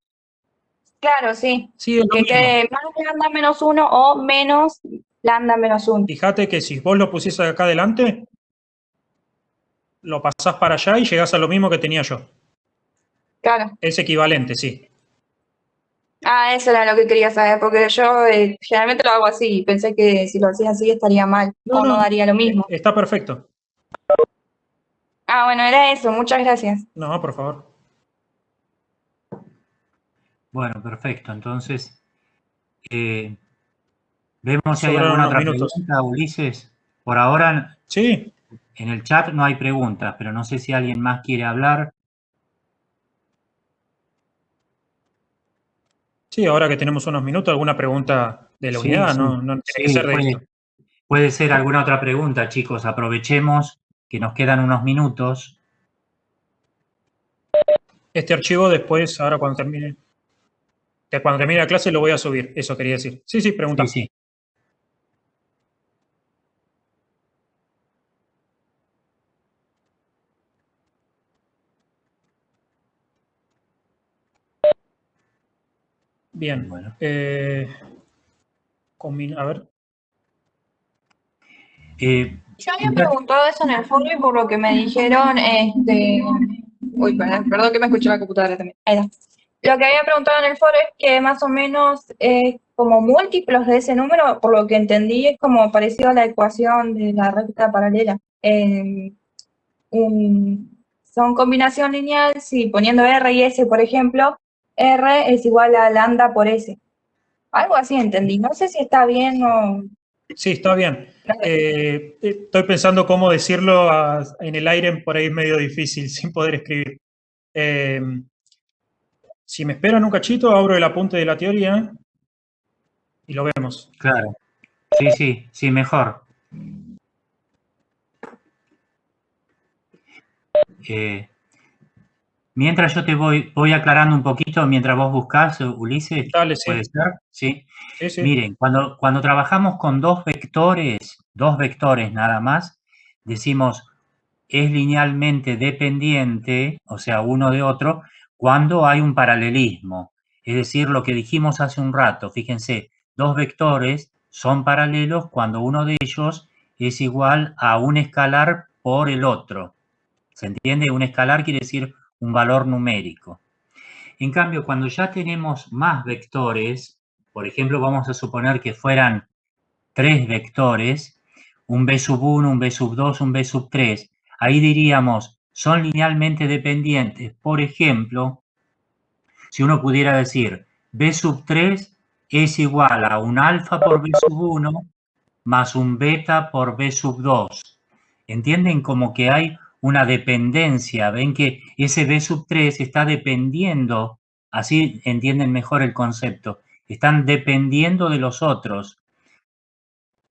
Claro, sí. Sí, es lo Que mismo. quede más lambda menos 1 o menos lambda menos 1. Fíjate que si vos lo pusieses acá adelante, lo pasás para allá y llegás a lo mismo que tenía yo. Claro. Es equivalente, sí. Ah, eso era lo que quería saber, porque yo generalmente lo hago así y pensé que si lo hacía así estaría mal o no daría lo mismo. Está perfecto. Ah, bueno, era eso. Muchas gracias. No, por favor. Bueno, perfecto. Entonces, vemos si hay Sobraron alguna unos otra minutos. pregunta, Ulises. Por ahora, Sí, en el chat no hay preguntas, pero no sé si alguien más quiere hablar. sí, ahora que tenemos unos minutos, ¿alguna pregunta de la Sí, unidad? sí. No tiene que Sí, ser de esto. puede ser alguna otra pregunta, chicos. Aprovechemos que nos quedan unos minutos. Este archivo después, ahora cuando termine la clase, lo voy a subir. Eso quería decir. Sí, pregunta. Sí. Bien. Bueno. A ver. Yo había preguntado eso en el foro y por lo que me dijeron, uy, perdón que me escuché la computadora también. Ahí está. Lo que había preguntado en el foro es que más o menos como múltiplos de ese número, por lo que entendí, es como parecido a la ecuación de la recta paralela. Son combinación lineal, si poniendo R y S, por ejemplo, R es igual a lambda por S. Algo así entendí. No sé si está bien o... Sí, está bien. Estoy pensando cómo decirlo en el aire, por ahí es medio difícil, sin poder escribir. Si me esperan un cachito, abro el apunte de la teoría. y lo vemos. Claro. Sí, mejor. Mientras yo te voy aclarando un poquito, mientras vos buscás, Ulises, Dale, sí. ¿puede ser? Sí. Sí. Miren, cuando trabajamos con dos vectores nada más, decimos es linealmente dependiente, o sea, uno de otro, cuando hay un paralelismo. Es decir, lo que dijimos hace un rato, fíjense, dos vectores son paralelos cuando uno de ellos es igual a un escalar por el otro. ¿Se entiende? Un escalar quiere decir un valor numérico. En cambio, cuando ya tenemos más vectores, por ejemplo, vamos a suponer que fueran 3 vectores, un b sub 1, un b sub 2, un b sub 3, ahí diríamos, son linealmente dependientes. Por ejemplo, si uno pudiera decir, b sub 3 es igual a un alfa por b sub 1 más un beta por b sub 2. ¿Entienden? Como que hay una dependencia. Ven que ese b sub 3 está dependiendo, así entienden mejor el concepto, están dependiendo de los otros.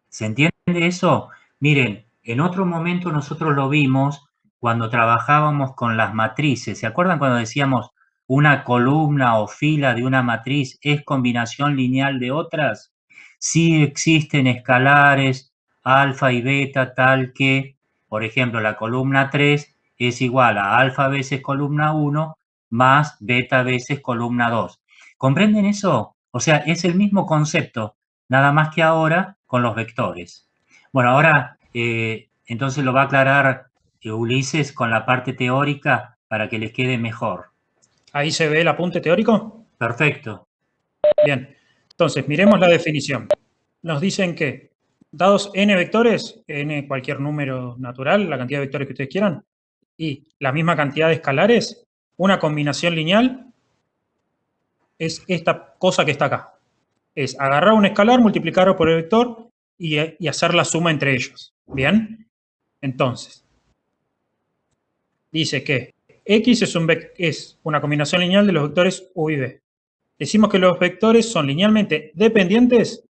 ¿Se entiende eso? Miren, en otro momento nosotros lo vimos cuando trabajábamos con las matrices. ¿Se acuerdan cuando decíamos una columna o fila de una matriz es combinación lineal de otras? Sí existen escalares alfa y beta tal que, por ejemplo, la columna 3 es igual a alfa veces columna 1 más beta veces columna 2. ¿Comprenden eso? O sea, es el mismo concepto, nada más que ahora con los vectores. Bueno, ahora entonces lo va a aclarar Ulises con la parte teórica para que les quede mejor. Ahí se ve el apunte teórico. Perfecto. Bien, entonces miremos la definición. Nos dicen que, dados n vectores, n cualquier número natural, la cantidad de vectores que ustedes quieran, y la misma cantidad de escalares, una combinación lineal es esta cosa que está acá. Es agarrar un escalar, multiplicarlo por el vector y hacer la suma entre ellos. ¿Bien? Entonces, dice que X es una combinación lineal de los vectores U y B. Decimos que los vectores son linealmente dependientes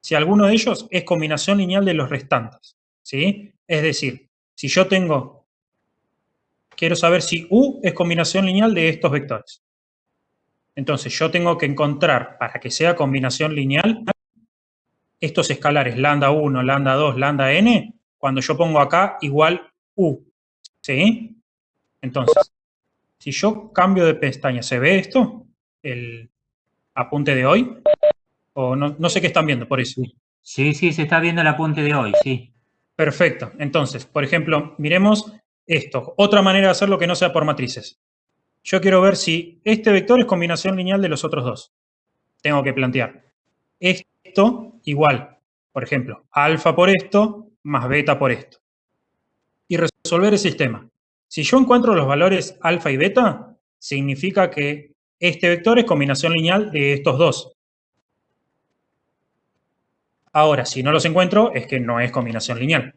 si alguno de ellos es combinación lineal de los restantes. ¿Sí? Es decir, si yo quiero saber si U es combinación lineal de estos vectores. Entonces, yo tengo que encontrar, para que sea combinación lineal, estos escalares lambda 1, lambda 2, lambda n, cuando yo pongo acá igual U. ¿Sí? Entonces, si yo cambio de pestaña, ¿se ve esto? El apunte de hoy. O no sé qué están viendo, por eso. Sí, se está viendo el apunte de hoy, sí. Perfecto. Entonces, por ejemplo, miremos esto. Otra manera de hacerlo que no sea por matrices. Yo quiero ver si este vector es combinación lineal de los otros dos. Tengo que plantear esto igual, por ejemplo, alfa por esto más beta por esto. Y resolver el sistema. Si yo encuentro los valores alfa y beta, significa que este vector es combinación lineal de estos dos. Ahora, si no los encuentro, es que no es combinación lineal.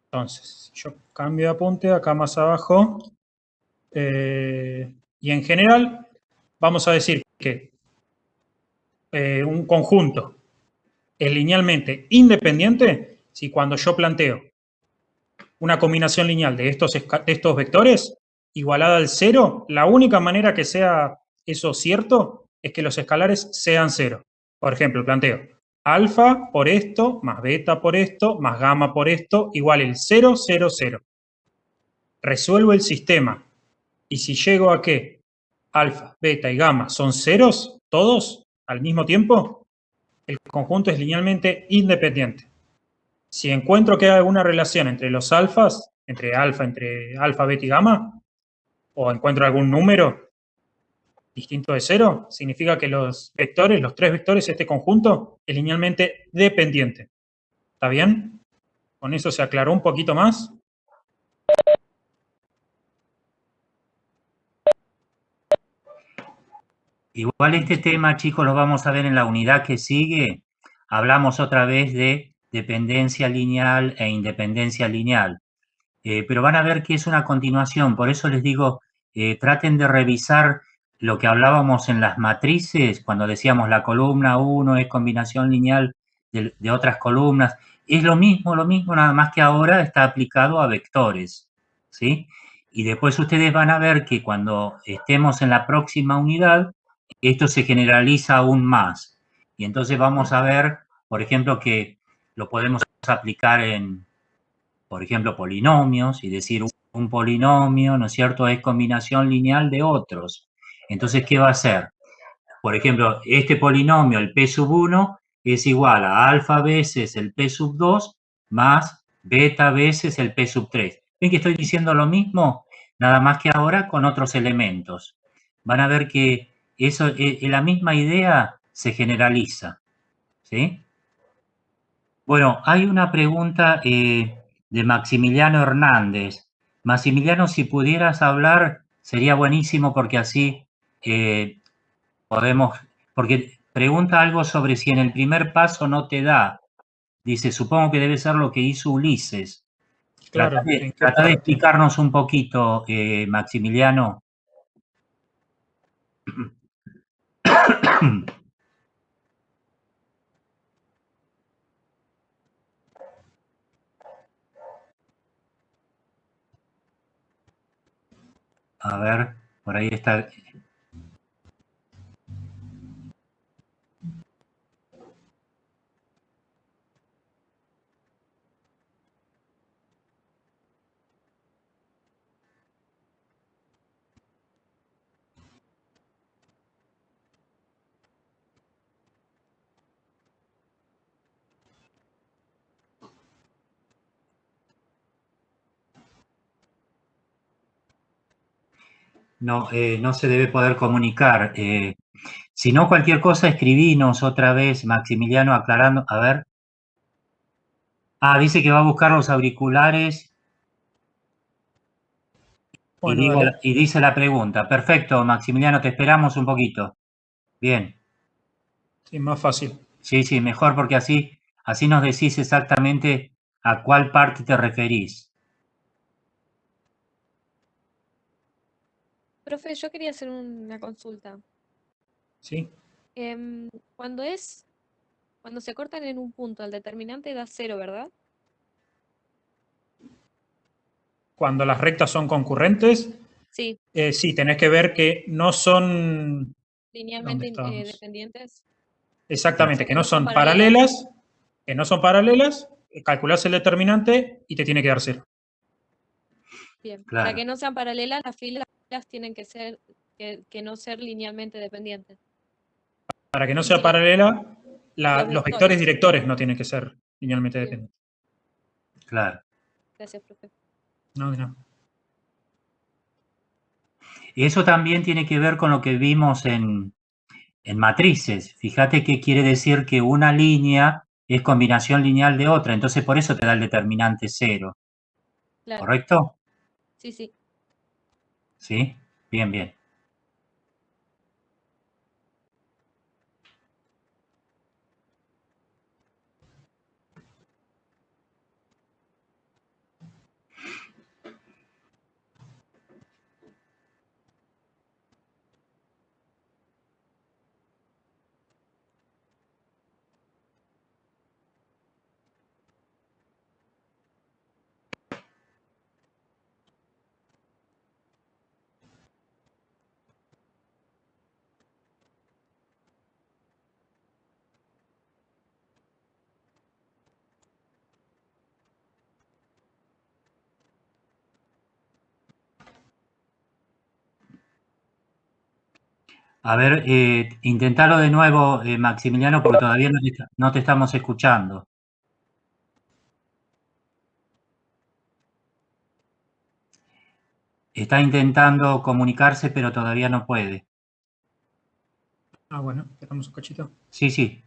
Entonces, yo cambio de apunte acá más abajo. Y en general, vamos a decir que un conjunto es linealmente independiente si cuando yo planteo una combinación lineal de estos vectores igualada al cero, la única manera que sea eso cierto es que los escalares sean cero. Por ejemplo, planteo alfa por esto, más beta por esto, más gamma por esto, igual el 0, 0, 0. Resuelvo el sistema. Y si llego a que alfa, beta y gamma son ceros, todos al mismo tiempo, el conjunto es linealmente independiente. Si encuentro que hay alguna relación entre los alfas, entre alfa, beta y gamma, o encuentro algún número distinto de cero, significa que los vectores, los tres vectores, este conjunto, es linealmente dependiente. ¿Está bien? Con eso se aclaró un poquito más. Igual este tema, chicos, lo vamos a ver en la unidad que sigue. Hablamos otra vez de dependencia lineal e independencia lineal. Pero van a ver que es una continuación, por eso les digo, traten de revisar lo que hablábamos en las matrices, cuando decíamos la columna 1 es combinación lineal de otras columnas, es lo mismo, nada más que ahora está aplicado a vectores, ¿sí? Y después ustedes van a ver que cuando estemos en la próxima unidad, esto se generaliza aún más. Y entonces vamos a ver, por ejemplo, que lo podemos aplicar en, por ejemplo, polinomios y decir un polinomio, ¿no es cierto?, es combinación lineal de otros. Entonces, ¿qué va a hacer? Por ejemplo, este polinomio, el p sub 1, es igual a alfa veces el p sub 2 más beta veces el p sub 3. ¿Ven que estoy diciendo lo mismo? Nada más que ahora con otros elementos. Van a ver que eso, la misma idea se generaliza, ¿sí? Bueno, hay una pregunta de Maximiliano Hernández. Maximiliano, si pudieras hablar, sería buenísimo porque así podemos, porque pregunta algo sobre si en el primer paso no te da. Dice, supongo que debe ser lo que hizo Ulises. Claro, Trata ¿en qué de parte? explicarnos un poquito, Maximiliano. A ver, por ahí está. No, no se debe poder comunicar. Si no, cualquier cosa, escribinos otra vez, Maximiliano, aclarando. A ver. Ah, dice que va a buscar los auriculares Bueno, dale. y dice la pregunta. Perfecto, Maximiliano, te esperamos un poquito. Bien. Sí, más fácil. Sí, mejor porque así nos decís exactamente a cuál parte te referís. Profe, yo quería hacer una consulta. ¿Sí? Em, cuando cuando se cortan en un punto, el determinante da 0, ¿verdad? Cuando las rectas son concurrentes, Sí, sí, tenés que ver que no son. ¿Dónde linealmente estábamos? dependientes. Exactamente, O que no son que no son paralelas, calculás el determinante y te tiene que dar cero. Bien, para Claro, que no sean paralelas, las filas tienen que ser, que no ser linealmente dependientes. Para que no Y sea si la- paralela, los los vectores vectores. directores no tienen que ser linealmente Bien, dependientes. claro. gracias, profe. No, no. Eso también tiene que ver con lo que vimos en matrices. Fíjate que quiere decir que una línea es combinación lineal de otra, entonces por eso te da el determinante 0. Claro, ¿Correcto? sí, sí. ¿Sí? Bien, bien. A ver, intentalo de nuevo, Maximiliano, porque todavía no te estamos escuchando. Está intentando comunicarse, pero todavía no puede. Ah, bueno, esperamos un cachito. Sí, sí.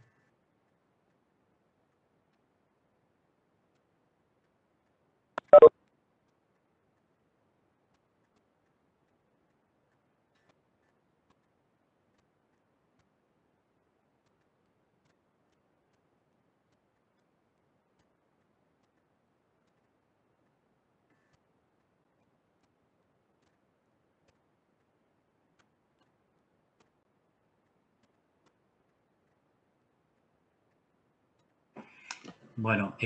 Bueno,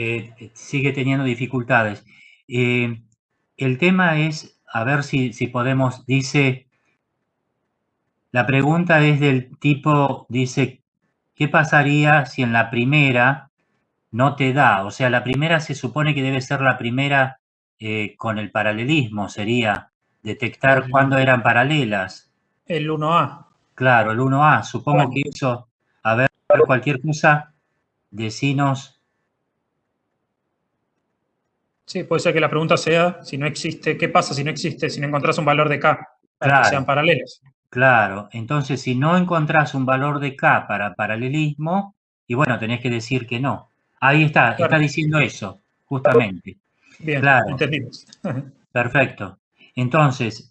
sigue teniendo dificultades. El tema es, a ver si podemos, dice, la pregunta es del tipo, dice, ¿qué pasaría si en la primera no te da? O sea, la primera se supone que debe ser la primera con el paralelismo, sería detectar cuándo eran paralelas. El 1A. Claro, el 1A, supongo Bueno. que eso, a ver, cualquier cosa, decinos. Sí, puede ser que la pregunta sea si no existe, ¿qué pasa si no existe, si no encontrás un valor de K para que sean Claro, paralelas? claro. Entonces, si no encontrás un valor de K para paralelismo, y bueno, tenés que decir que no. Ahí está Claro. diciendo eso, justamente. Bien, Claro, entendimos. perfecto. Entonces,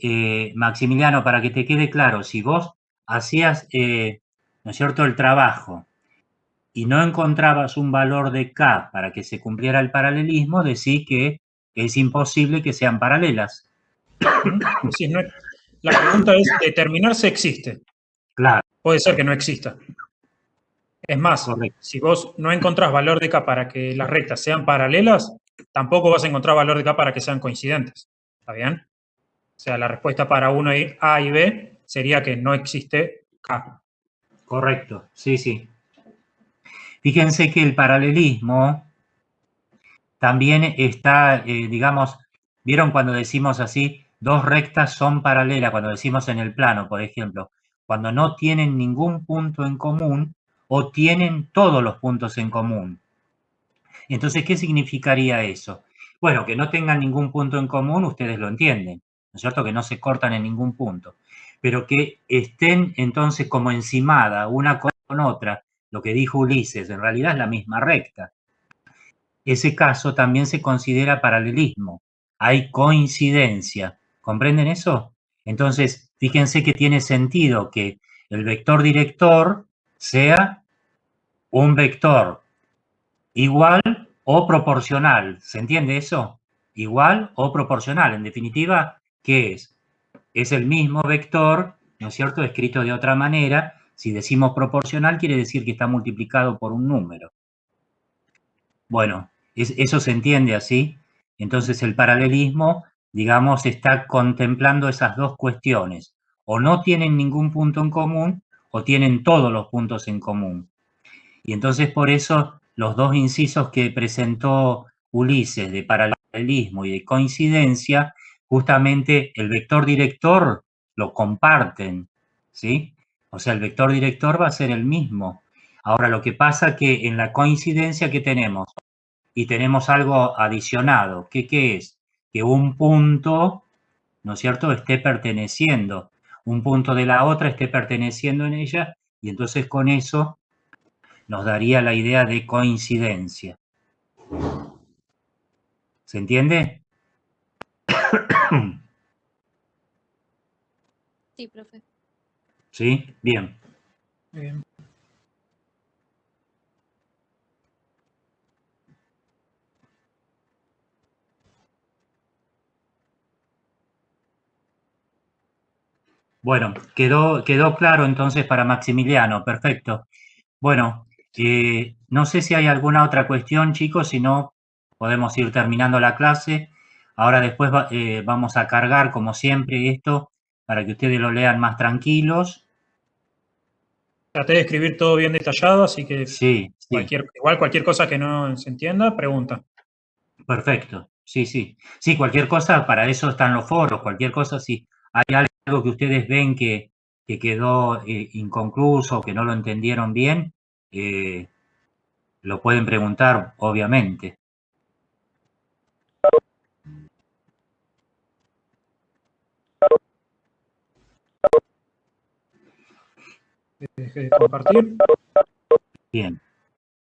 Maximiliano, para que te quede claro, si vos hacías, ¿no es cierto?, el trabajo y no encontrabas un valor de K para que se cumpliera el paralelismo, decís que es imposible que sean paralelas. Decís, la pregunta es determinar si existe. Claro, Puede ser que no exista. Es más, correcto. si vos no encontrás valor de K para que las rectas sean paralelas, tampoco vas a encontrar valor de K para que sean coincidentes. ¿Está bien? O sea, la respuesta para uno A y B sería que no existe K. Correcto, sí, sí. Fíjense que el paralelismo también está, digamos, ¿vieron cuando decimos así? Dos rectas son paralelas, cuando decimos en el plano, por ejemplo, cuando no tienen ningún punto en común o tienen todos los puntos en común. Entonces, ¿qué significaría eso? Bueno, que no tengan ningún punto en común, ustedes lo entienden, ¿no es cierto? Que no se cortan en ningún punto, pero que estén entonces como encimada una con otra, lo que dijo Ulises, en realidad es la misma recta. Ese caso también se considera paralelismo. Hay coincidencia. ¿Comprenden eso? Entonces, fíjense que tiene sentido que el vector director sea un vector igual o proporcional. ¿Se entiende eso? Igual o proporcional. En definitiva, ¿qué es? Es el mismo vector, ¿no es cierto?, escrito de otra manera. Si decimos proporcional, quiere decir que está multiplicado por un número. Bueno, eso se entiende así. Entonces el paralelismo, digamos, está contemplando esas dos cuestiones. O no tienen ningún punto en común o tienen todos los puntos en común. Y entonces por eso los dos incisos que presentó Ulises de paralelismo y de coincidencia, justamente el vector director lo comparten, ¿sí? O sea, el vector director va a ser el mismo. Ahora, lo que pasa que en la coincidencia que tenemos, y tenemos algo adicionado, ¿qué es? Que un punto, ¿no es cierto?, esté perteneciendo, un punto de la otra esté perteneciendo en ella, y entonces con eso nos daría la idea de coincidencia. ¿Se entiende? Sí, profe. ¿Sí? Bien. Bien. Bueno, quedó claro entonces para Maximiliano, perfecto. Bueno, no sé si hay alguna otra cuestión, chicos, si no, podemos ir terminando la clase. Ahora después vamos a cargar, como siempre, esto para que ustedes lo lean más tranquilos. Traté de escribir todo bien detallado, así que Sí, sí, igual cualquier cosa que no se entienda, pregunta. perfecto. Sí, sí. Sí, cualquier cosa, para eso están los foros, cualquier cosa, si hay algo que ustedes ven que quedó inconcluso, que no lo entendieron bien, lo pueden preguntar, obviamente. Deje de compartir. Bien.